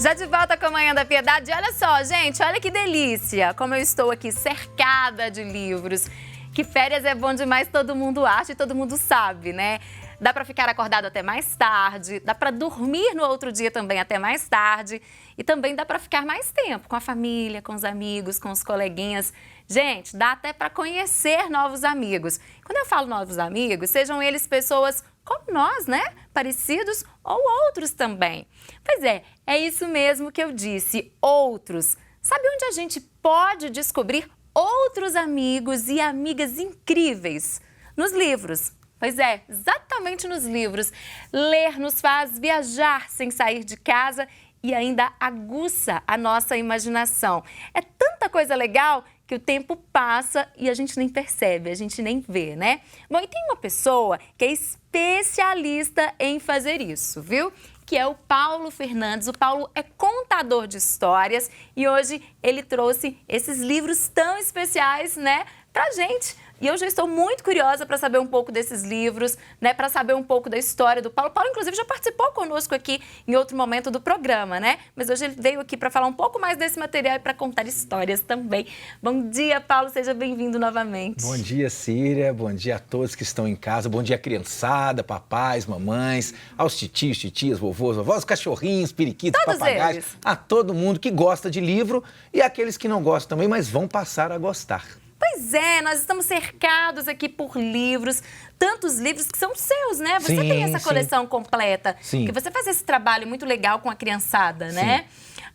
Já de volta com a Manhã da Piedade. Olha só, gente, olha que delícia. Como eu estou aqui cercada de livros. Que férias é bom demais, todo mundo acha e todo mundo sabe, né? Dá para ficar acordado até mais tarde, dá para dormir no outro dia também até mais tarde e também dá para ficar mais tempo com a família, com os amigos, com os coleguinhas. Gente, dá até para conhecer novos amigos. Quando eu falo novos amigos, sejam eles pessoas como nós, né? Parecidos ou outros também. Pois é isso mesmo que eu disse, outros. Sabe onde a gente pode descobrir outros amigos e amigas incríveis? Nos livros. Pois é, exatamente nos livros. Ler nos faz viajar sem sair de casa e ainda aguça a nossa imaginação. É tanta coisa legal que o tempo passa e a gente nem percebe, a gente nem vê, né? Bom, e tem uma pessoa que é especialista em fazer isso, viu? Que é o Paulo Fernandes. O Paulo é contador de histórias e hoje ele trouxe esses livros tão especiais, né, pra gente. E eu já estou muito curiosa para saber um pouco desses livros, né, para saber um pouco da história do Paulo. O Paulo, inclusive, já participou conosco aqui em outro momento do programa, né? Mas hoje ele veio aqui para falar um pouco mais desse material e para contar histórias também. Bom dia, Paulo, seja bem-vindo novamente. Bom dia, Síria, bom dia a todos que estão em casa, bom dia, criançada, papais, mamães, aos titios, titias, vovôs, vovós, cachorrinhos, periquitos, todos papagaios, eles. A todo mundo que gosta de livro e aqueles que não gostam também, mas vão passar a gostar. Pois é, nós estamos cercados aqui por livros, tantos livros que são seus, né? Você tem essa coleção completa, Sim. que você faz esse trabalho muito legal com a criançada, né?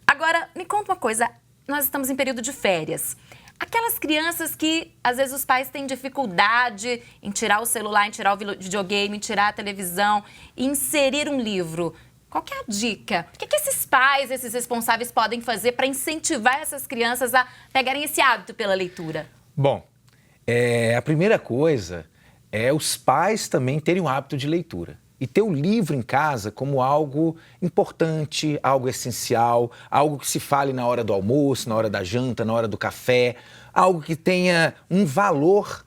Agora, me conta uma coisa, nós estamos em período de férias. Aquelas crianças que, às vezes, os pais têm dificuldade em tirar o celular, em tirar o videogame, em tirar a televisão, e inserir um livro. Qual que é a dica? O que esses pais, esses responsáveis podem fazer para incentivar essas crianças a pegarem esse hábito pela leitura? Bom, a primeira coisa é os pais também terem o hábito de leitura. E ter o livro em casa como algo importante, algo essencial, algo que se fale na hora do almoço, na hora da janta, na hora do café, algo que tenha um valor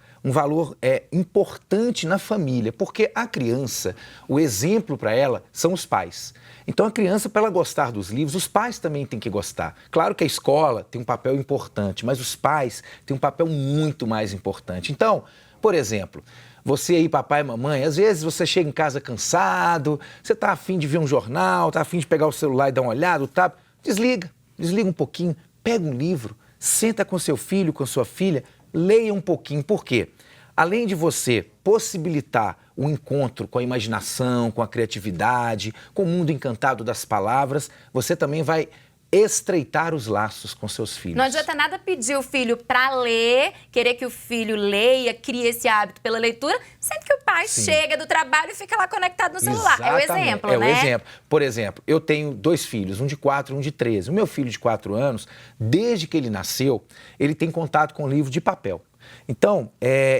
importante na família, porque a criança, o exemplo para ela são os pais. Então a criança, para ela gostar dos livros, os pais também têm que gostar. Claro que a escola tem um papel importante, mas os pais têm um papel muito mais importante. Então, por exemplo, você aí, papai e mamãe, às vezes você chega em casa cansado, você está afim de ver um jornal, está afim de pegar o celular e dar uma olhada, tá? Desliga um pouquinho, pega um livro, senta com seu filho, com sua filha, leia um pouquinho. Por quê? Além de você possibilitar o encontro com a imaginação, com a criatividade, com o mundo encantado das palavras, você também vai estreitar os laços com seus filhos. Não adianta nada pedir o filho para ler, querer que o filho leia, crie esse hábito pela leitura, sendo que o pai chega do trabalho e fica lá conectado no celular. Exatamente. É o exemplo, né? É o exemplo. Por exemplo, eu tenho 2 filhos, um de 4 e um de 13. O meu filho de 4 anos, desde que ele nasceu, ele tem contato com livro de papel. Então,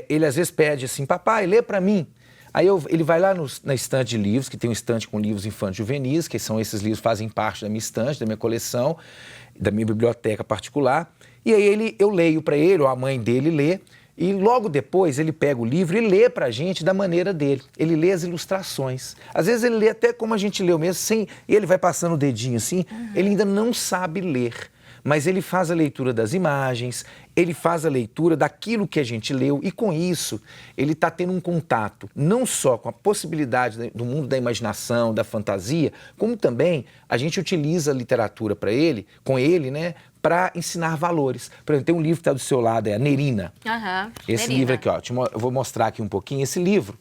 ele às vezes pede assim, papai, lê para mim. Aí ele vai lá na estante de livros, que tem um estante com livros infantis juvenis, que são esses livros que fazem parte da minha estante, da minha coleção, da minha biblioteca particular. E aí eu leio para ele, ou a mãe dele lê, e logo depois ele pega o livro e lê para a gente da maneira dele. Ele lê as ilustrações. Às vezes ele lê até como a gente leu mesmo, e ele vai passando o dedinho assim, ele ainda não sabe ler. Mas ele faz a leitura das imagens, ele faz a leitura daquilo que a gente leu e com isso ele está tendo um contato não só com a possibilidade do mundo da imaginação, da fantasia, como também a gente utiliza a literatura com ele, né, para ensinar valores. Por exemplo, tem um livro que está do seu lado, é a Nerina. Esse Nerina. livro aqui, ó, eu vou mostrar aqui um pouquinho. Esse livro,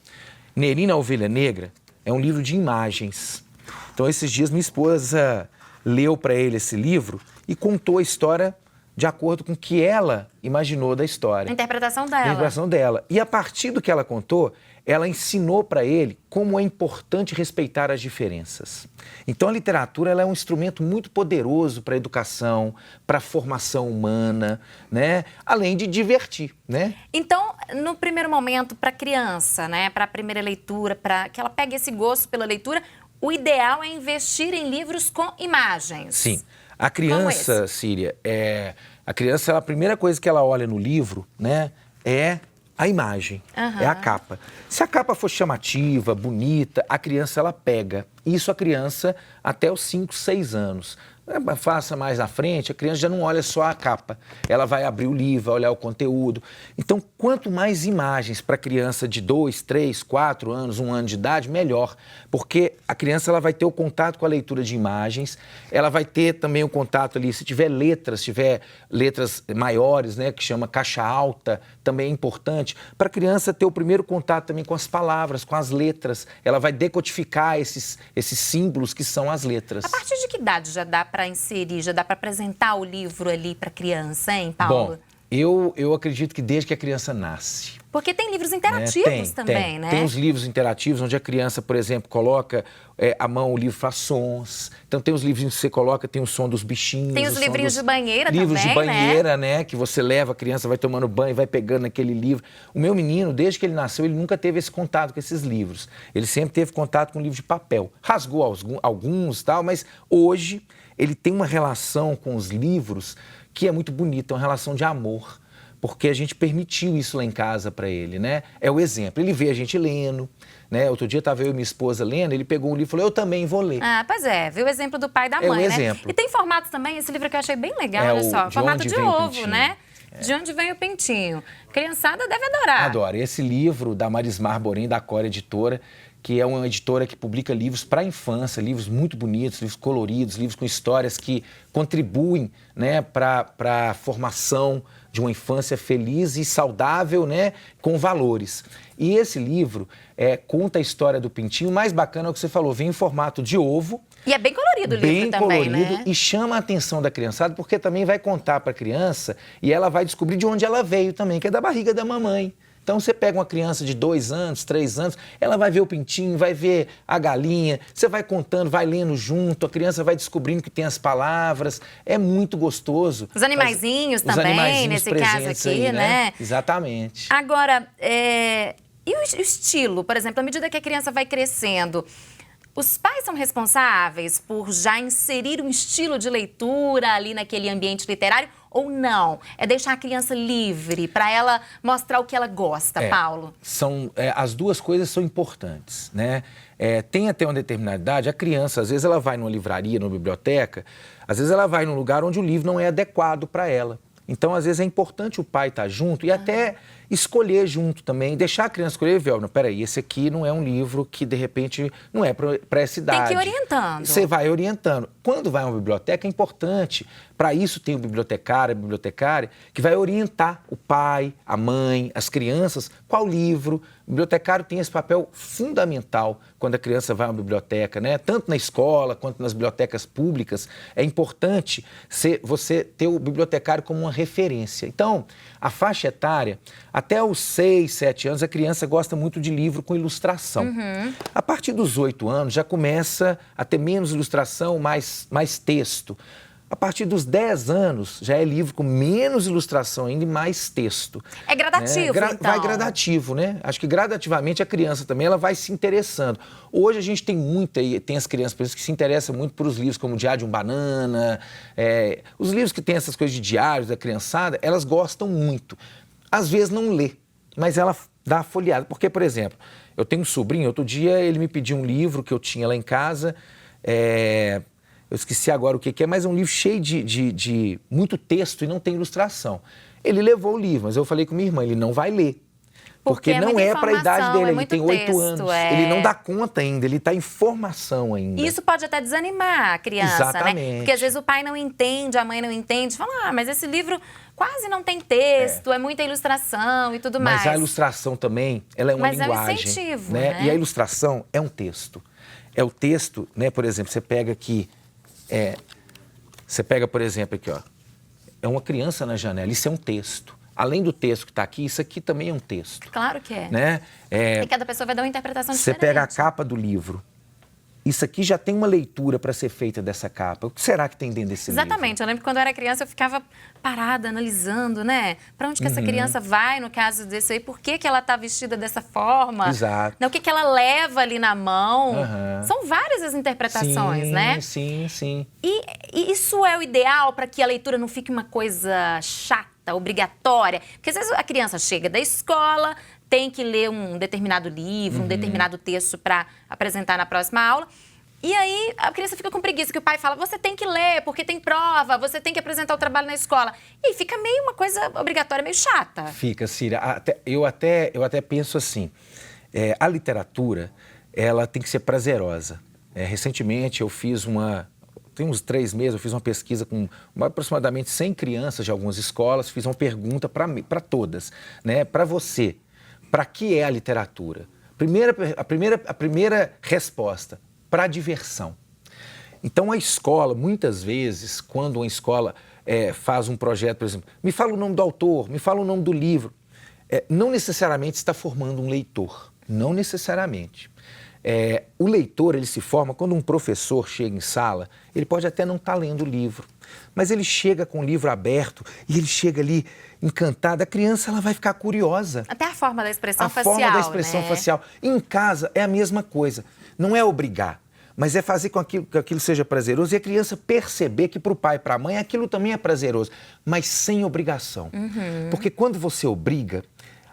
Nerina, a Ovelha Negra, é um livro de imagens. Então, esses dias minha esposa leu para ele esse livro e contou a história de acordo com o que ela imaginou da história. A interpretação dela. A interpretação dela. E a partir do que ela contou, ela ensinou para ele como é importante respeitar as diferenças. Então a literatura ela é um instrumento muito poderoso para a educação, para a formação humana, né? Além de divertir, né? Então, no primeiro momento, para a criança, né, para a primeira leitura, para que ela pegue esse gosto pela leitura, o ideal é investir em livros com imagens. Sim. A criança, Síria, a criança, a primeira coisa que ela olha no livro, né, é a imagem, é a capa. Se a capa for chamativa, bonita, a criança ela pega. Isso a criança até os 5, 6 anos. faça mais na frente, a criança já não olha só a capa. Ela vai abrir o livro, vai olhar o conteúdo. Então, quanto mais imagens para a criança de 2, 3, 4 anos, 1 ano de idade, melhor. Porque a criança ela vai ter o contato com a leitura de imagens, ela vai ter também o contato ali, se tiver letras maiores, né, que chama caixa alta, também é importante. Para a criança ter o primeiro contato também com as palavras, com as letras. Ela vai decodificar esses símbolos que são as letras. A partir de que idade já dá para inserir, já dá para apresentar o livro ali para a criança, hein, Paulo? Bom, eu acredito que desde que a criança nasce. Porque tem livros interativos também, né? Tem os livros interativos, onde a criança, por exemplo, coloca a mão, o livro faz sons. Então tem os livrinhos que você coloca, tem o som dos bichinhos. Tem os livrinhos de banheira também, livros de banheira, né? Que você leva, a criança vai tomando banho e vai pegando aquele livro. O meu menino, desde que ele nasceu, ele nunca teve esse contato com esses livros. Ele sempre teve contato com livro de papel. Rasgou alguns e tal, mas hoje ele tem uma relação com os livros que é muito bonita, uma relação de amor. Porque a gente permitiu isso lá em casa para ele, né? É o exemplo. Ele vê a gente lendo, né? Outro dia estava eu e minha esposa lendo, ele pegou um livro e falou, eu também vou ler. Ah, pois é. Viu o exemplo do pai e da mãe, o né? exemplo. E tem formato também, esse livro que eu achei bem legal, olha só. Formato de ovo, né? De onde vem o pintinho. Criançada deve adorar. Adora. Esse livro da Marismar Borim, da Core Editora, que é uma editora que publica livros para a infância, livros muito bonitos, livros coloridos, livros com histórias que contribuem, né, para a formação de uma infância feliz e saudável, né, com valores. E esse livro conta a história do pintinho. O mais bacana é o que você falou, vem em formato de ovo. E é bem colorido o livro também, né? Bem colorido e chama a atenção da criançada, porque também vai contar para a criança e ela vai descobrir de onde ela veio também, que é da barriga da mamãe. Então, você pega uma criança de 2 anos, 3 anos, ela vai ver o pintinho, vai ver a galinha, você vai contando, vai lendo junto, a criança vai descobrindo que tem as palavras, é muito gostoso. Os animaizinhos também, nesse caso aqui, aí, né? Exatamente. Agora, e o estilo, por exemplo, à medida que a criança vai crescendo, os pais são responsáveis por já inserir um estilo de leitura ali naquele ambiente literário ou não? É deixar a criança livre para ela mostrar o que ela gosta, Paulo? As duas coisas são importantes, né? Tem até uma determinada idade, a criança, às vezes ela vai numa livraria, numa biblioteca, às vezes ela vai num lugar onde o livro não é adequado para ela. Então, às vezes, é importante o pai estar junto e até escolher junto também, deixar a criança escolher e ver, não, peraí, esse aqui não é um livro que, de repente, não é para essa idade. Tem que ir orientando. Você vai orientando. Quando vai a uma biblioteca, é importante. Para isso, tem o bibliotecário, a bibliotecária, que vai orientar o pai, a mãe, as crianças, qual livro. O bibliotecário tem esse papel fundamental quando a criança vai a uma biblioteca, né? Tanto na escola quanto nas bibliotecas públicas. É importante você ter o bibliotecário como uma referência. Então, a faixa etária, até os 6, 7 anos, a criança gosta muito de livro com ilustração. A partir dos 8 anos, já começa a ter menos ilustração, mais texto. A partir dos 10 anos, já é livro com menos ilustração ainda e mais texto. É gradativo, então? Vai gradativo, né? Acho que gradativamente a criança também ela vai se interessando. Hoje a gente tem as crianças, por isso, que se interessam muito por os livros como Diário de um Banana, os livros que tem essas coisas de diários da criançada, elas gostam muito. Às vezes não lê, mas ela dá uma folheada. Porque, por exemplo, eu tenho um sobrinho, outro dia ele me pediu um livro que eu tinha lá em casa, eu esqueci agora o que é, mas é um livro cheio de muito texto e não tem ilustração. Ele levou o livro, mas eu falei com minha irmã, ele não vai ler. Porque não é para a idade dele, ele tem 8 anos. Ele não dá conta ainda, ele está em formação ainda. Isso pode até desanimar a criança, exatamente, né? Porque às vezes o pai não entende, a mãe não entende. Fala, mas esse livro quase não tem texto, é muita ilustração e tudo mais. Mas a ilustração também, ela é uma linguagem. Mas é um incentivo, né? né? E a ilustração é um texto. É o texto, né? Por exemplo, você pega aqui, por exemplo, aqui, ó. É uma criança na janela, isso é um texto. Além do texto que está aqui, isso aqui também é um texto. Claro que é. Né? E cada pessoa vai dar uma interpretação diferente. Você pega a capa do livro. Isso aqui já tem uma leitura para ser feita dessa capa. O que será que tem dentro desse livro? Exatamente. Eu lembro que quando eu era criança eu ficava parada, analisando, né? Para onde que essa criança vai, no caso desse aí? Por que ela está vestida dessa forma? Exato. O que ela leva ali na mão? São várias as interpretações, né? Sim. E isso é o ideal para que a leitura não fique uma coisa chata, obrigatória? Porque às vezes a criança chega da escola, tem que ler um determinado livro, um determinado texto para apresentar na próxima aula. E aí a criança fica com preguiça, que o pai fala, você tem que ler, porque tem prova, você tem que apresentar o trabalho na escola. E fica meio uma coisa obrigatória, meio chata. Fica, Cira. Eu até penso assim, a literatura, ela tem que ser prazerosa. Recentemente eu fiz tem uns 3 meses, eu fiz uma pesquisa com aproximadamente 100 crianças de algumas escolas, fiz uma pergunta para todas, né? Para você, para que é a literatura? A primeira resposta, para diversão. Então, a escola, muitas vezes, quando uma escola faz um projeto, por exemplo, me fala o nome do autor, me fala o nome do livro, não necessariamente está formando um leitor, não necessariamente. O leitor, ele se forma quando um professor chega em sala, ele pode até não estar lendo o livro, mas ele chega com o livro aberto e ele chega ali encantado. A criança, ela vai ficar curiosa. Até a forma da expressão facial, A forma da expressão facial. Em casa é a mesma coisa. Não é obrigar, mas é fazer com que aquilo seja prazeroso e a criança perceber que para o pai e para a mãe aquilo também é prazeroso, mas sem obrigação. Porque quando você obriga,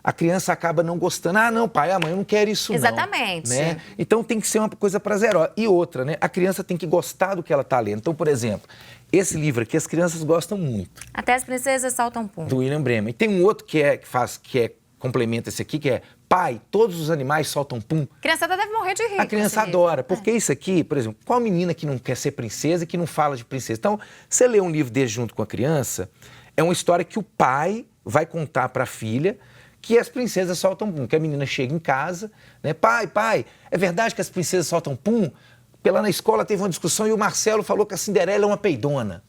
a criança acaba não gostando. Ah, não, pai, mãe, eu não quero isso não. Exatamente. Né? Então tem que ser uma coisa prazerosa. E outra, né? A criança tem que gostar do que ela está lendo. Então, por exemplo, esse livro aqui as crianças gostam muito. Até as princesas saltam pum. Do William Bremer. E tem um outro que complementa esse aqui, que é Pai, todos os animais soltam pum. A criançada deve morrer de rir. A criança adora, porque isso aqui, por exemplo, qual menina que não quer ser princesa e que não fala de princesa? Então, você lê um livro desse junto com a criança, é uma história que o pai vai contar para a filha que as princesas soltam pum, que a menina chega em casa, né? Pai, é verdade que as princesas soltam pum? Porque lá na escola teve uma discussão e o Marcelo falou que a Cinderela é uma peidona.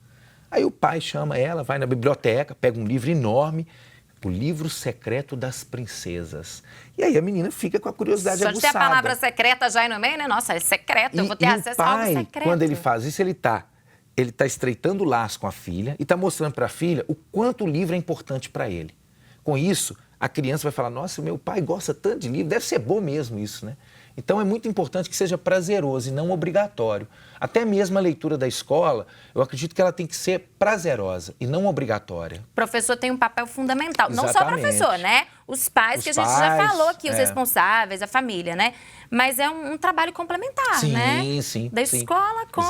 Aí o pai chama ela, vai na biblioteca, pega um livro enorme, O Livro Secreto das Princesas. E aí a menina fica com a curiosidade aguçada. Só de ter a palavra secreta já aí no meio, né? Nossa, é secreto, eu vou ter acesso a algo secreto. Quando ele faz isso, ele tá estreitando o laço com a filha e está mostrando para a filha o quanto o livro é importante para ele. Com isso, a criança vai falar, nossa, meu pai gosta tanto de livro, deve ser bom mesmo isso, né? Então é muito importante que seja prazeroso e não obrigatório. Até mesmo a leitura da escola, eu acredito que ela tem que ser prazerosa e não obrigatória. O professor tem um papel fundamental. Exatamente. Não só o professor, né? Os pais, que a gente já falou aqui, os responsáveis, a família, né? Mas é um trabalho complementar, né? Sim. Da escola com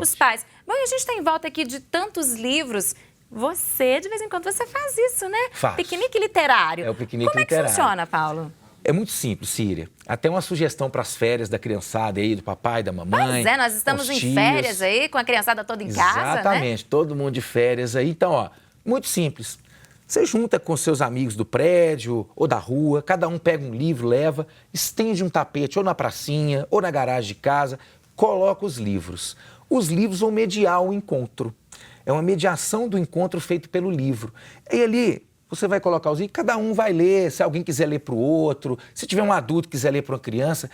os pais. Bom, e a gente está em volta aqui de tantos livros. Você, de vez em quando, você faz isso, né? Faço. Piquenique literário. É o piquenique literário. Como é que funciona, Paulo? É muito simples, Síria. Até uma sugestão para as férias da criançada aí, do papai, da mamãe. Pois é, nós estamos em férias aí, com a criançada toda em casa, né? Exatamente, todo mundo de férias aí. Então, ó, muito simples. Você junta com seus amigos do prédio ou da rua, cada um pega um livro, leva, estende um tapete ou na pracinha ou na garagem de casa, coloca os livros. Os livros vão mediar o encontro. É uma mediação do encontro feito pelo livro. E ali você vai colocar os livros, cada um vai ler, se alguém quiser ler para o outro, se tiver um adulto que quiser ler para uma criança.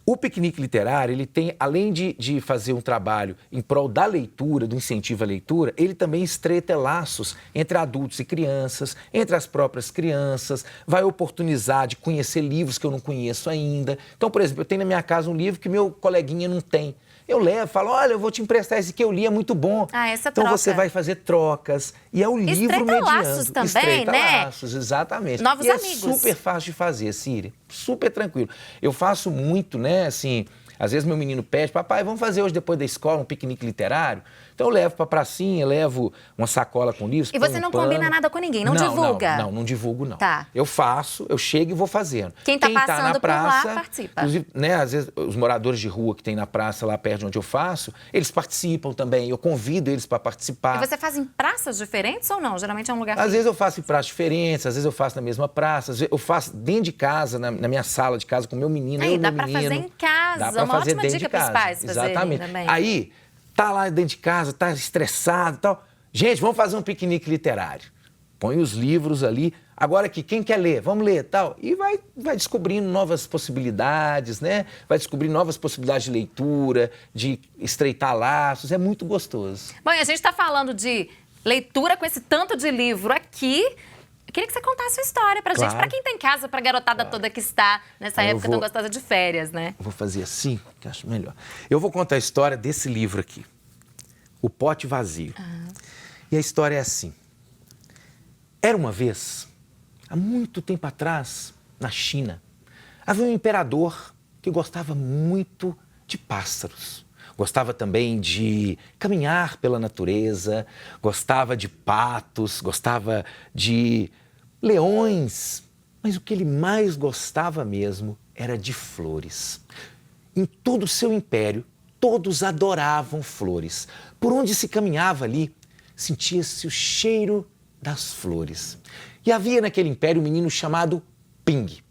O piquenique literário, ele tem, além de fazer um trabalho em prol da leitura, do incentivo à leitura, ele também estreita laços entre adultos e crianças, entre as próprias crianças, vai oportunizar de conhecer livros que eu não conheço ainda. Então, por exemplo, eu tenho na minha casa um livro que meu coleguinha não tem. Eu levo, falo, olha, eu vou te emprestar esse que eu li, é muito bom. Essa então troca. Você vai fazer trocas. E é o livro mediando. Laços também, Estreita né? laços, exatamente. Novos amigos. É super fácil de fazer, Síria. Super tranquilo. Eu faço muito, né, assim, às vezes meu menino pede, papai, vamos fazer hoje depois da escola um piquenique literário? Então eu levo pra pracinha, levo uma sacola com livros. E você não combina nada com ninguém, não divulga? Não divulgo não. Tá. Eu faço, eu chego e vou fazendo. Quem tá passando na praça, por lá participa. Inclusive, né, às vezes os moradores de rua que tem na praça lá perto de onde eu faço, eles participam também, eu convido eles para participar. E você faz em praças diferentes ou não? Geralmente é um lugar Às vezes eu faço em praças diferentes, às vezes eu faço na mesma praça, às vezes eu faço dentro de casa, na minha sala de casa com meu menino, Aí, eu e dá meu pra menino. fazer em casa, dá pra uma fazer ótima dentro dica de casa. pros pais fazerem Exatamente. também. Aí, tá lá dentro de casa, tá estressado e tal. Gente, vamos fazer um piquenique literário. Põe os livros ali. Agora aqui, quem quer ler? Vamos ler tal. E vai descobrindo novas possibilidades, né? Vai descobrindo novas possibilidades de leitura, de estreitar laços. É muito gostoso. Bom, e a gente está falando de leitura com esse tanto de livro aqui. Eu queria que você contasse a sua história pra gente, pra quem tá em casa, pra garotada toda que está nessa época tão gostosa de férias, né? Eu vou fazer assim, que eu acho melhor. Eu vou contar a história desse livro aqui, O Pote Vazio. E a história é assim. Era uma vez, há muito tempo atrás, na China, havia um imperador que gostava muito de pássaros. gostava também de caminhar pela natureza, gostava de patos, gostava de leões, mas o que ele mais gostava mesmo era de flores. Em todo o seu império, todos adoravam flores. Por onde se caminhava ali, sentia-se o cheiro das flores. E havia naquele império um menino chamado Ping.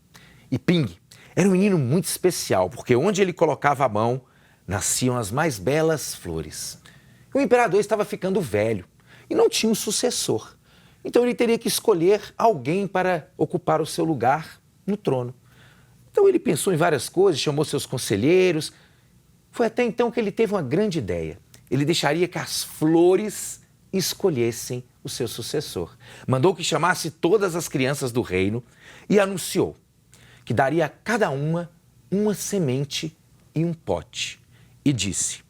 E Ping era um menino muito especial, porque onde ele colocava a mão, nasciam as mais belas flores. O imperador estava ficando velho e não tinha um sucessor. Então ele teria que escolher alguém para ocupar o seu lugar no trono. Então ele pensou em várias coisas, chamou seus conselheiros. Foi até então que ele teve uma grande ideia. Ele deixaria que as flores escolhessem o seu sucessor. Mandou que chamasse todas as crianças do reino e anunciou que daria a cada uma semente e um pote. E disse: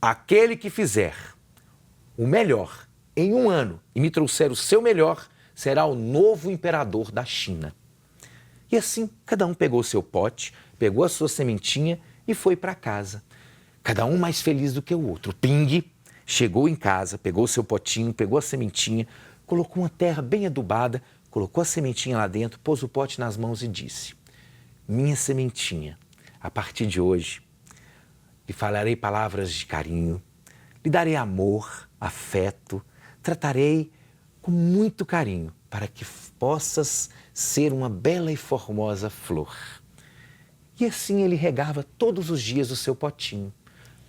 aquele que fizer o melhor em um ano e me trouxer o seu melhor, será o novo imperador da China. E assim, cada um pegou o seu pote, pegou a sua sementinha e foi para casa. Cada um mais feliz do que o outro. Ping chegou em casa, pegou o seu potinho, pegou a sementinha, colocou uma terra bem adubada, colocou a sementinha lá dentro, pôs o pote nas mãos e disse: minha sementinha, a partir de hoje, lhe falarei palavras de carinho, lhe darei amor, afeto, tratarei com muito carinho para que possas ser uma bela e formosa flor. E assim ele regava todos os dias o seu potinho,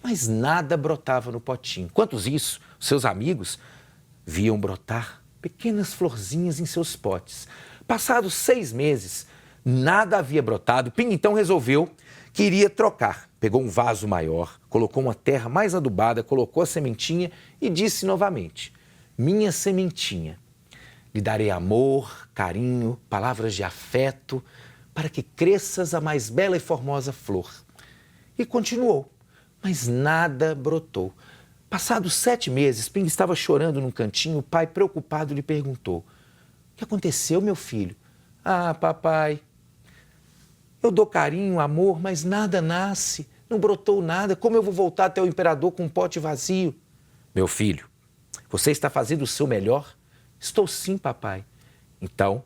mas nada brotava no potinho. Enquanto isso, seus amigos viam brotar pequenas florzinhas em seus potes. Passados 6 meses, nada havia brotado. Ping então resolveu que iria trocar. Pegou um vaso maior, colocou uma terra mais adubada, colocou a sementinha e disse novamente: minha sementinha, lhe darei amor, carinho, palavras de afeto, para que cresças a mais bela e formosa flor. E continuou, mas nada brotou. Passados 7 meses, Ping estava chorando num cantinho. O pai, preocupado, lhe perguntou: o que aconteceu, meu filho? Ah, papai, eu dou carinho, amor, mas nada nasce, não brotou nada. Como eu vou voltar até o imperador com um pote vazio? Meu filho, você está fazendo o seu melhor? Estou sim, papai. Então,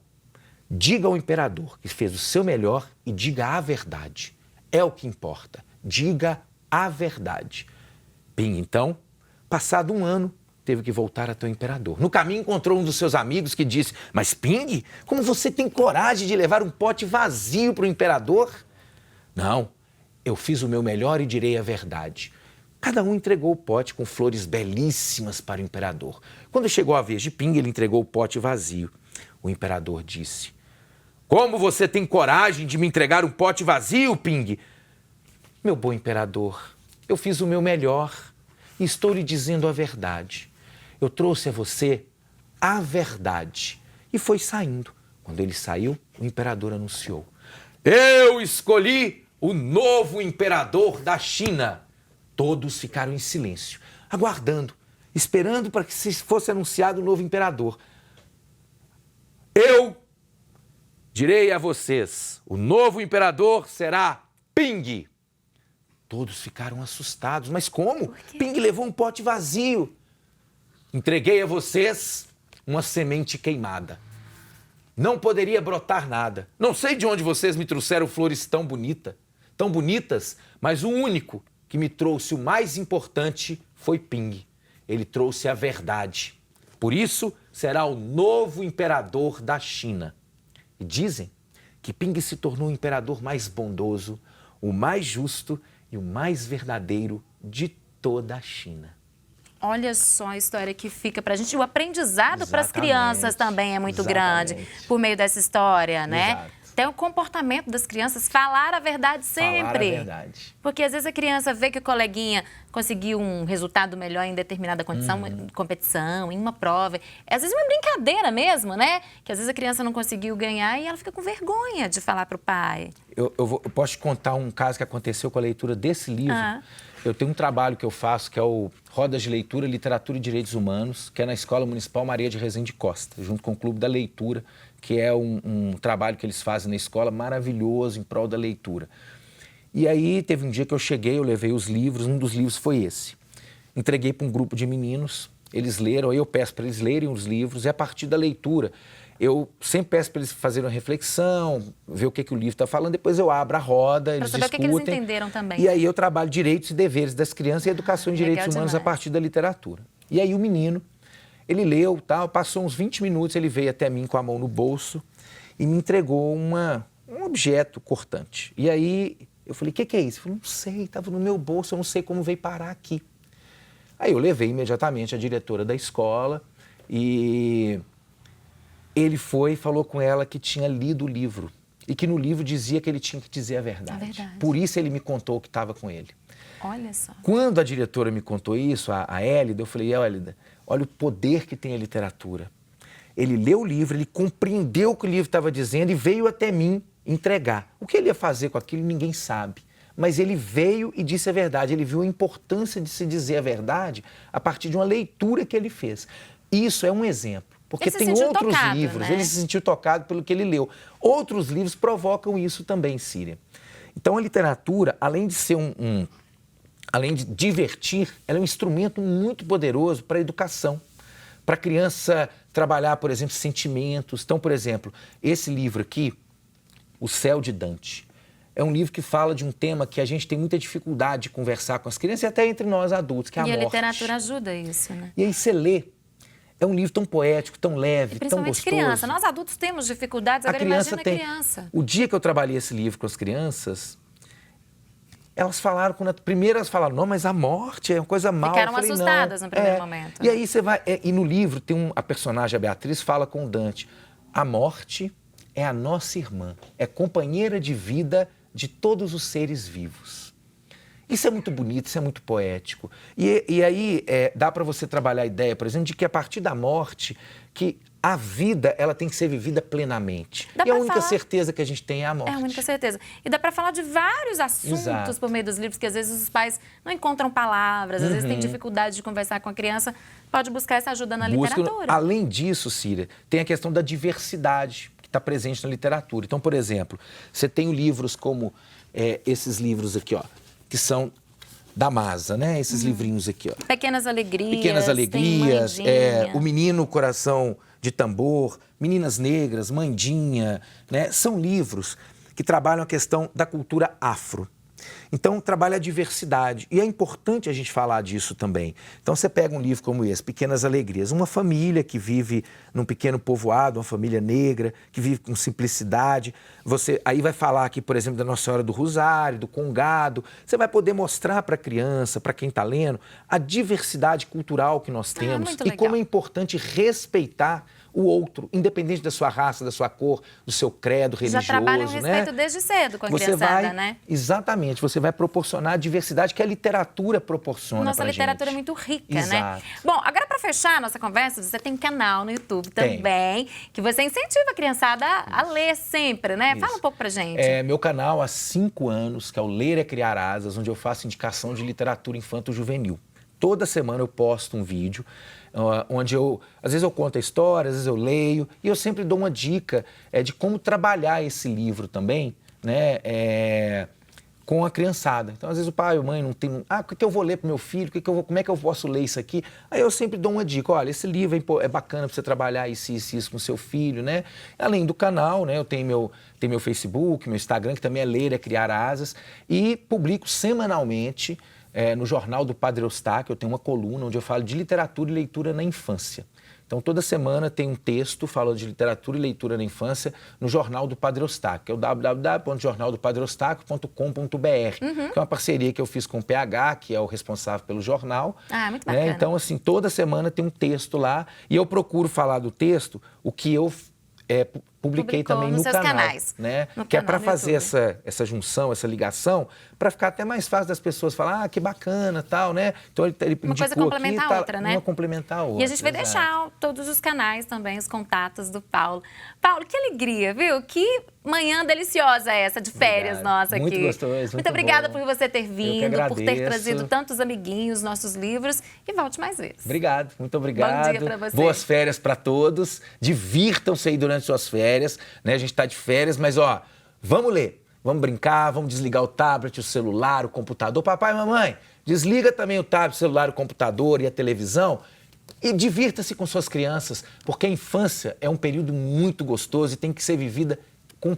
diga ao imperador que fez o seu melhor e diga a verdade. É o que importa. Diga a verdade. Ping, então, passado 1 ano, teve que voltar até o imperador. No caminho encontrou um dos seus amigos que disse: mas Ping, como você tem coragem de levar um pote vazio para o imperador? Não, eu fiz o meu melhor e direi a verdade. Cada um entregou o pote com flores belíssimas para o imperador. Quando chegou a vez de Ping, ele entregou o pote vazio. O imperador disse: como você tem coragem de me entregar um pote vazio, Ping? Meu bom imperador, eu fiz o meu melhor e estou lhe dizendo a verdade. Eu trouxe a você a verdade. E foi saindo. Quando ele saiu, o imperador anunciou: eu escolhi o novo imperador da China. Todos ficaram em silêncio, aguardando, esperando para que fosse anunciado o novo imperador. Eu direi a vocês, o novo imperador será Ping. Todos ficaram assustados. Mas como? Ping levou um pote vazio. Entreguei a vocês uma semente queimada. Não poderia brotar nada. Não sei de onde vocês me trouxeram flores tão bonitas, mas o único que me trouxe o mais importante foi Ping. Ele trouxe a verdade. Por isso, será o novo imperador da China. E dizem que Ping se tornou o imperador mais bondoso, o mais justo e o mais verdadeiro de toda a China. Olha só a história que fica pra gente. O aprendizado para as Exatamente. crianças também é muito grande por meio dessa história, né? Exato. Tem o comportamento das crianças, falar a verdade sempre. Falar a verdade. Porque às vezes a criança vê que o coleguinha conseguiu um resultado melhor em determinada condição, competição, em uma prova. Às vezes uma brincadeira mesmo, né? Que às vezes a criança não conseguiu ganhar e ela fica com vergonha de falar pro pai. Eu posso te contar um caso que aconteceu com a leitura desse livro. Eu tenho um trabalho que eu faço, que é o Rodas de Leitura, Literatura e Direitos Humanos, que é na Escola Municipal Maria de Rezende Costa, junto com o Clube da Leitura, que é um trabalho que eles fazem na escola maravilhoso em prol da leitura. E aí teve um dia que eu cheguei, eu levei os livros, um dos livros foi esse. Entreguei para um grupo de meninos, eles leram, aí eu peço para eles lerem os livros, e a partir da leitura, eu sempre peço para eles fazerem uma reflexão, ver o que o livro está falando, depois eu abro a roda, eles discutem. Para saber o que eles entenderam também. E aí eu trabalho direitos e deveres das crianças e educação em direitos humanos demais. a partir da literatura. E aí o menino, ele leu, tal, passou uns 20 minutos, ele veio até mim com a mão no bolso e me entregou um objeto cortante. E aí eu falei, o que é isso? Ele falou, não sei, estava no meu bolso, eu não sei como veio parar aqui. Aí eu levei imediatamente a diretora da escola e ele foi e falou com ela que tinha lido o livro e que no livro dizia que ele tinha que dizer a verdade. Por isso ele me contou o que estava com ele. Olha só. Quando a diretora me contou isso, a Hélida, eu falei, Hélida, olha o poder que tem a literatura. Ele leu o livro, ele compreendeu o que o livro estava dizendo e veio até mim entregar. O que ele ia fazer com aquilo, ninguém sabe. Mas ele veio e disse a verdade. Ele viu a importância de se dizer a verdade a partir de uma leitura que ele fez. Isso é um exemplo. Porque tem outros livros, né? Ele se sentiu tocado pelo que ele leu. Outros livros provocam isso também, Síria. Então, a literatura, além de ser além de divertir, ela é um instrumento muito poderoso para a educação. Para a criança trabalhar, por exemplo, sentimentos. Então, por exemplo, esse livro aqui, O Céu de Dante, é um livro que fala de um tema que a gente tem muita dificuldade de conversar com as crianças e até entre nós adultos, que é a morte. E a literatura ajuda isso, né? E aí você lê. É um livro tão poético, tão leve, tão gostoso. Principalmente criança. Nós adultos temos dificuldades, agora imagina a criança. O dia que eu trabalhei esse livro com as crianças, elas falaram, primeiro elas falaram, não, mas a morte é uma coisa mal. Ficaram assustadas no primeiro momento. E aí você vai, e no livro tem a personagem, a Beatriz, fala com o Dante, a morte é a nossa irmã, é companheira de vida de todos os seres vivos. Isso é muito bonito, isso é muito poético. E aí dá para você trabalhar a ideia, por exemplo, de que a partir da morte, que a vida ela tem que ser vivida plenamente. E a única certeza que a gente tem é a morte. É a única certeza. E dá para falar de vários assuntos por meio dos livros, que às vezes os pais não encontram palavras, às vezes têm dificuldade de conversar com a criança. Pode buscar essa ajuda na literatura. Além disso, Síria, tem a questão da diversidade que está presente na literatura. Então, por exemplo, você tem livros como esses livros aqui, ó, que são da Masa, né? Esses livrinhos aqui, ó. Pequenas Alegrias. Pequenas Alegrias, O Menino Coração de Tambor, Meninas Negras, Mandinha, né? São livros que trabalham a questão da cultura afro. Então, trabalha a diversidade. E é importante a gente falar disso também. Então, você pega um livro como esse, Pequenas Alegrias, uma família que vive num pequeno povoado, uma família negra, que vive com simplicidade. Você aí vai falar aqui, por exemplo, da Nossa Senhora do Rosário, do Congado. Você vai poder mostrar para a criança, para quem está lendo, a diversidade cultural que nós temos e como é importante respeitar o outro, independente da sua raça, da sua cor, do seu credo religioso. Já trabalham o respeito desde cedo com a criançada, né? Exatamente, você vai proporcionar a diversidade que a literatura proporciona. Nossa literatura é muito rica, né? Bom, agora para fechar a nossa conversa, você tem um canal no YouTube também, que você incentiva a criançada a ler sempre, né? Fala um pouco pra gente. É meu canal há 5 anos, que é o Ler é Criar Asas, onde eu faço indicação de literatura infanto-juvenil. Toda semana eu posto um vídeo onde às vezes eu conto a história, às vezes eu leio, e eu sempre dou uma dica de como trabalhar esse livro também, né, com a criançada. Então, às vezes o pai ou a mãe não tem... o que eu vou ler para o meu filho? Como é que eu posso ler isso aqui? Aí eu sempre dou uma dica, olha, esse livro é bacana para você trabalhar isso com seu filho, né? Além do canal, né, eu tenho meu Facebook, meu Instagram, que também é Ler é Criar Asas, e publico semanalmente no Jornal do Padre Eustáquio, eu tenho uma coluna onde eu falo de literatura e leitura na infância. Então, toda semana tem um texto falando de literatura e leitura na infância no Jornal do Padre Eustáquio, que é o www.jornaldopadreeustáquio.com.br, que é uma parceria que eu fiz com o PH, que é o responsável pelo jornal. Muito bacana. Então, assim, toda semana tem um texto lá e eu procuro falar do texto o que eu publiquei também no canal, canais, né? Que é para fazer essa junção, essa ligação, para ficar até mais fácil das pessoas falar, que bacana, tal, né? Então ele uma coisa complementa a outra, né? Uma complementar a outra. E a gente vai deixar todos os canais também, os contatos do Paulo. Paulo, que alegria, viu? Que manhã deliciosa essa de férias nossa aqui. Muito gostoso, muito obrigada por você ter vindo, por ter trazido tantos amiguinhos, nossos livros, e volte mais vezes. Obrigado, muito obrigado. Bom dia para você. Boas férias para todos. Divirtam-se aí durante suas férias, né? A gente está de férias, mas vamos ler. vamos brincar, vamos desligar o tablet, o celular, o computador. Papai e mamãe, desliga também o tablet, o celular, o computador e a televisão e divirta-se com suas crianças, porque a infância é um período muito gostoso e tem que ser vivida com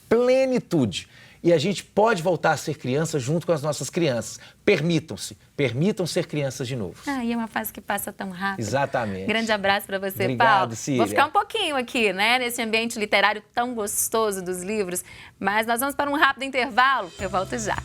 plenitude. E a gente pode voltar a ser criança junto com as nossas crianças. Permitam ser crianças de novo. E é uma fase que passa tão rápido. Exatamente. Grande abraço para você, Obrigado, Paulo. Cília. Vou ficar um pouquinho aqui, né, nesse ambiente literário tão gostoso dos livros, mas nós vamos para um rápido intervalo. Eu volto já.